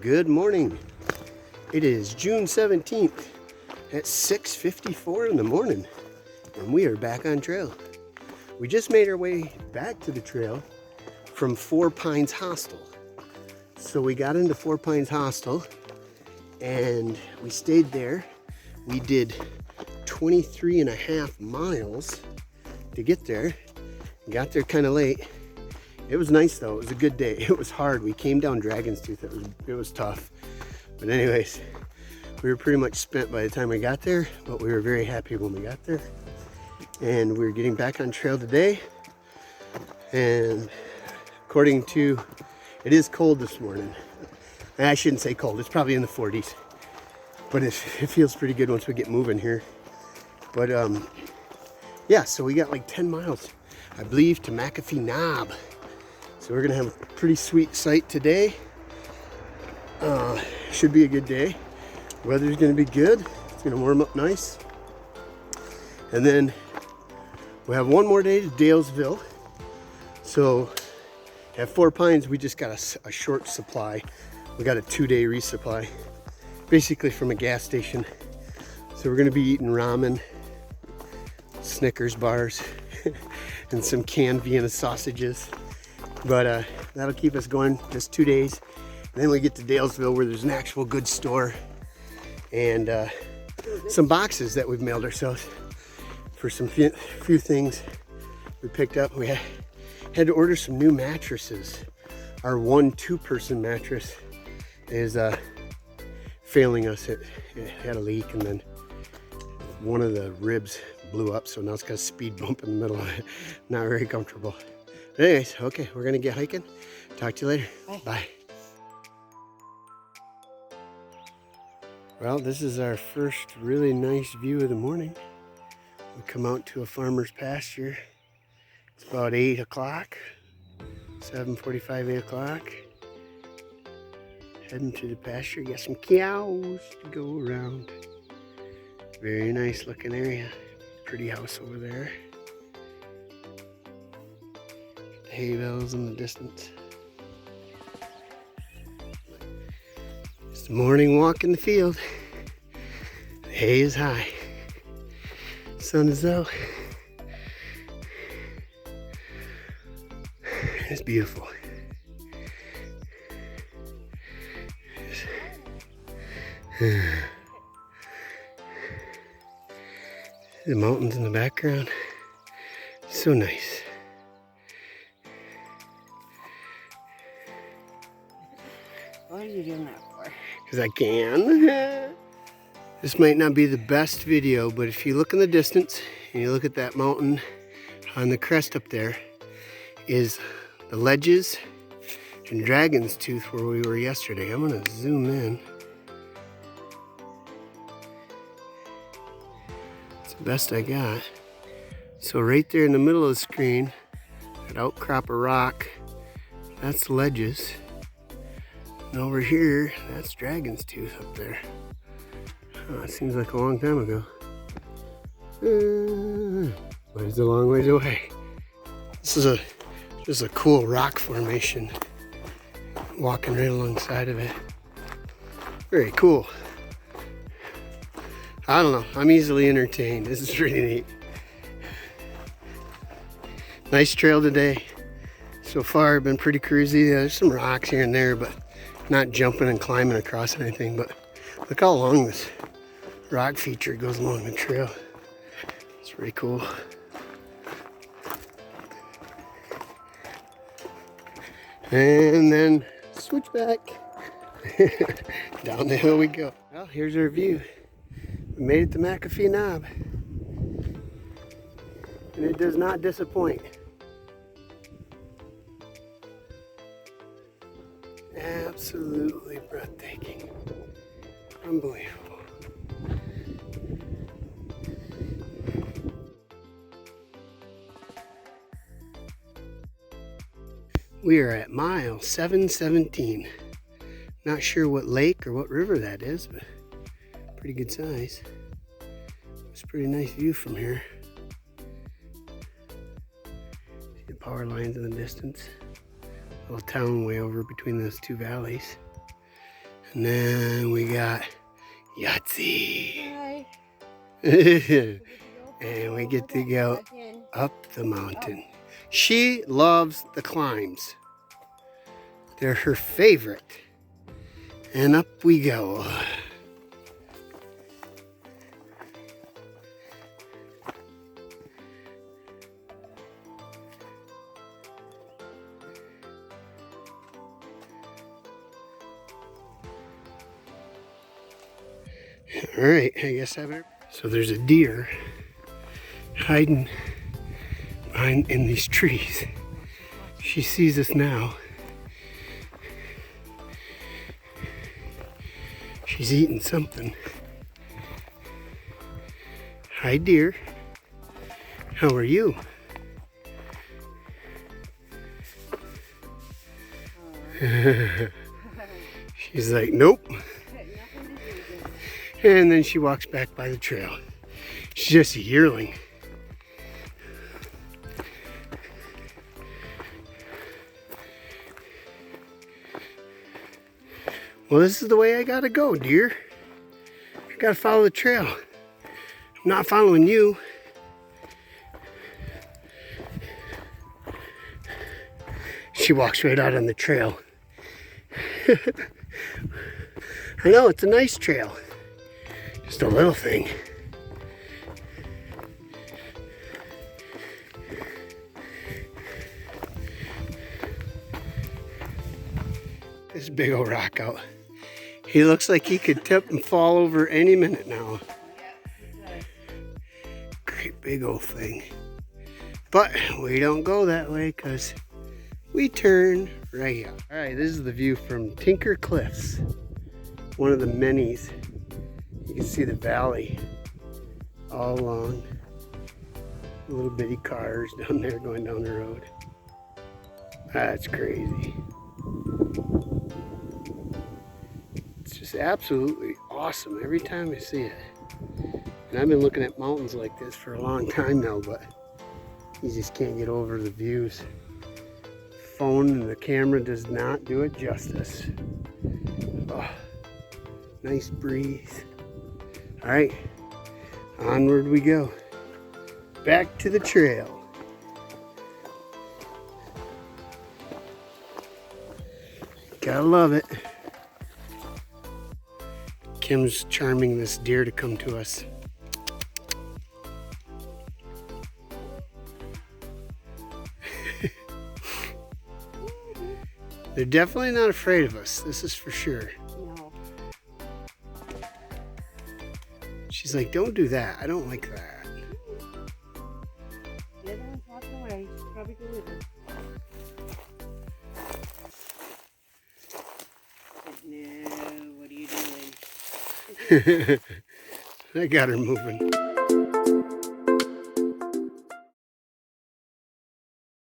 Good morning. It is June 17th at 6:54 in the morning, and we are back on trail. We just made our way back to the trail from Four Pines Hostel. So we got into Four Pines Hostel and we stayed there. We did 23 and a half miles to get there. Got there kind of late. It was nice though. It was a good day. It was hard. We came down Dragon's Tooth. It was tough. But anyways, we were pretty much spent by the time we got there, but we were very happy when we got there. And we're getting back on trail today. And according to, it is cold this morning. And I shouldn't say cold. It's probably in the 40s. But it feels pretty good once we get moving here. But yeah, so we got like 10 miles, I believe, to McAfee Knob. So we're gonna have a pretty sweet sight today. Should be a good day. Weather's gonna be good. It's gonna warm up nice. And then we have one more day to Dalesville. So at Four Pines, we just got a short supply. We got a 2-day resupply, basically from a gas station. So we're gonna be eating ramen, Snickers bars, and some canned Vienna sausages. But that'll keep us going just 2 days. And then we get to Dalesville where there's an actual goods store and some boxes that we've mailed ourselves for some few things we picked up. We had to order some new mattresses. Our 2-person mattress is failing us. It had a leak and then one of the ribs blew up, so now it's got a speed bump in the middle of it. Not very comfortable. But anyways, okay, we're gonna get hiking. Talk to you later. Bye. Bye. Well, this is our first really nice view of the morning. We come out to a farmer's pasture. It's about 8 o'clock, 7:45, 8 o'clock. Heading to the pasture. Got some cows to go around. Very nice looking area. Pretty house over there. The hay bales in the distance. It's a morning walk in the field. The hay is high. Sun is out. It's beautiful. The mountains in the background. So nice. What are you doing that for? Because I can. This might not be the best video, but if you look in the distance and you look at that mountain on the crest up there, is the Ledges and Dragon's Tooth where we were yesterday. I'm going to zoom in. It's the best I got. So right there in the middle of the screen, that outcrop of rock, that's Ledges. And over here, that's Dragon's Tooth up there. Oh, it seems like a long time ago. But it's a long ways away. This is just a cool rock formation. Walking right alongside of it. Very cool. I don't know, I'm easily entertained. This is really neat. Nice trail today. So far, been pretty cruisy. There's some rocks here and there, but not jumping and climbing across anything. But look how long this rock feature goes along the trail. It's pretty cool. And then switch back. Down the hill we go. Well, here's our view. We made it to McAfee Knob. And it does not disappoint. Absolutely breathtaking. Unbelievable. We are at mile 717. Not sure what lake or what river that is, but pretty good size. It's a pretty nice view from here. See the power lines in the distance. Little town way over between those two valleys. And then we got Yahtzee. Hi. And we get to go up the mountain. She loves the climbs. They're her favorite. And up we go. All right, I guess I better. So there's a deer hiding behind in these trees. She sees us now. She's eating something. Hi, dear. How are you? She's like, nope. And then she walks back by the trail. She's just a yearling. Well, this is the way I gotta go, dear. I gotta follow the trail. I'm not following you. She walks right out on the trail. I know, it's a nice trail. Just a little thing. This big old rock out. He looks like he could tip and fall over any minute now. Great big old thing. But we don't go that way because we turn right here. All right, this is the view from Tinker Cliffs. One of the minis. You can see the valley all along. Little bitty cars down there going down the road. That's crazy. It's just absolutely awesome every time I see it. And I've been looking at mountains like this for a long time now, but you just can't get over the views. Phone and the camera does not do it justice. Oh, nice breeze. All right, onward we go. Back to the trail. Gotta love it. Kim's charming this deer to come to us. They're definitely not afraid of us, this is for sure. No. She's like, don't do that, I don't like that. The other one's walking away. She's probably go with her. No, what are you doing? I got her moving.